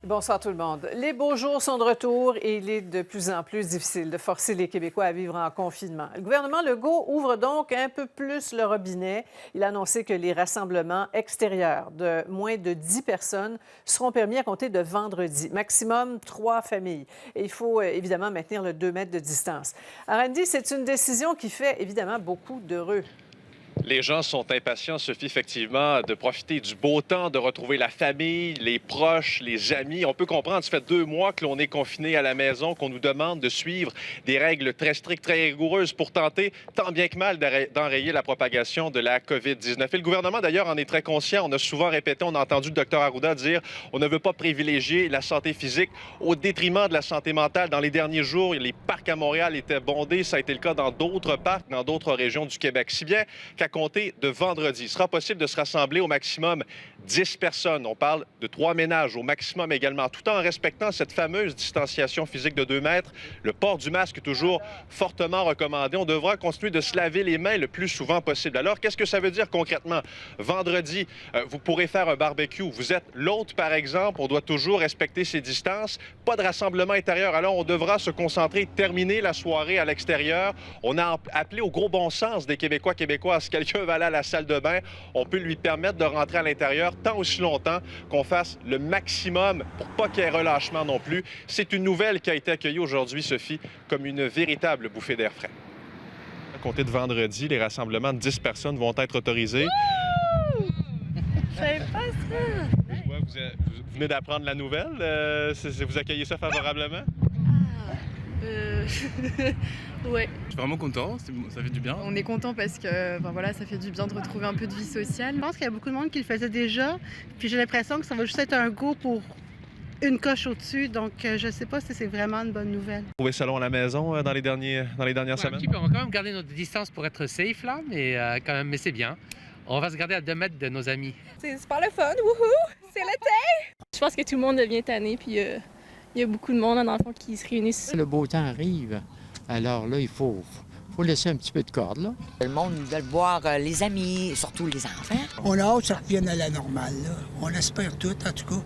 Bonsoir tout le monde. Les beaux jours sont de retour et il est de plus en plus difficile de forcer les Québécois à vivre en confinement. Le gouvernement Legault ouvre donc un peu plus le robinet. Il a annoncé que les rassemblements extérieurs de moins de 10 personnes seront permis à compter de vendredi. Maximum 3 familles. Et il faut évidemment maintenir le 2 mètres de distance. Arandi, c'est une décision qui fait évidemment beaucoup d'heureux. Les gens sont impatients, Sophie, effectivement, de profiter du beau temps, de retrouver la famille, les proches, les amis. On peut comprendre, ça fait 2 mois que l'on est confiné à la maison, qu'on nous demande de suivre des règles très strictes, très rigoureuses pour tenter, tant bien que mal, d'enrayer la propagation de la COVID-19. Et le gouvernement, d'ailleurs, en est très conscient. On a souvent répété, on a entendu le Dr Arruda dire on ne veut pas privilégier la santé physique au détriment de la santé mentale. Dans les derniers jours, les parcs à Montréal étaient bondés. Ça a été le cas dans d'autres parcs, dans d'autres régions du Québec. Si bien qu'à compter de vendredi, il sera possible de se rassembler au maximum 10 personnes. On parle de 3 ménages au maximum également, tout en respectant cette fameuse distanciation physique de 2 mètres. Le port du masque est toujours fortement recommandé. On devra continuer de se laver les mains le plus souvent possible. Alors, qu'est-ce que ça veut dire concrètement? Vendredi, vous pourrez faire un barbecue. Vous êtes l'hôte, par exemple. On doit toujours respecter ses distances. Pas de rassemblement intérieur. Alors, on devra se concentrer, terminer la soirée à l'extérieur. On a appelé au gros bon sens des Québécois, Québécoises. Quelqu'un va aller à la salle de bain, on peut lui permettre de rentrer à l'intérieur tant aussi longtemps qu'on fasse le maximum pour pas qu'il y ait relâchement non plus. C'est une nouvelle qui a été accueillie aujourd'hui, Sophie, comme une véritable bouffée d'air frais. À compter de vendredi, les rassemblements de 10 personnes vont être autorisés. Je savais pas ça! Vous venez d'apprendre la nouvelle. Vous accueillez ça favorablement? Ouais. Je suis vraiment content, ça fait du bien. On est content parce que voilà, ça fait du bien de retrouver un peu de vie sociale. Je pense qu'il y a beaucoup de monde qui le faisait déjà, puis j'ai l'impression que ça va juste être un go pour une coche au-dessus, donc je sais pas si c'est vraiment une bonne nouvelle. Vous trouvez ça long à la maison dans les dernières semaines? Un petit peu, on va quand même garder notre distance pour être safe là, mais mais c'est bien. On va se garder à 2 mètres de nos amis. C'est super le fun, wouhou! C'est l'été! Je pense que tout le monde devient tanné, puis il y a beaucoup de monde, dans le fond, qui se réunissent. Le beau temps arrive, alors là, il faut laisser un petit peu de corde, là. Le monde veut voir les amis, surtout les enfants. On a hâte que ça revienne à la normale, là. On espère tout, en tout cas.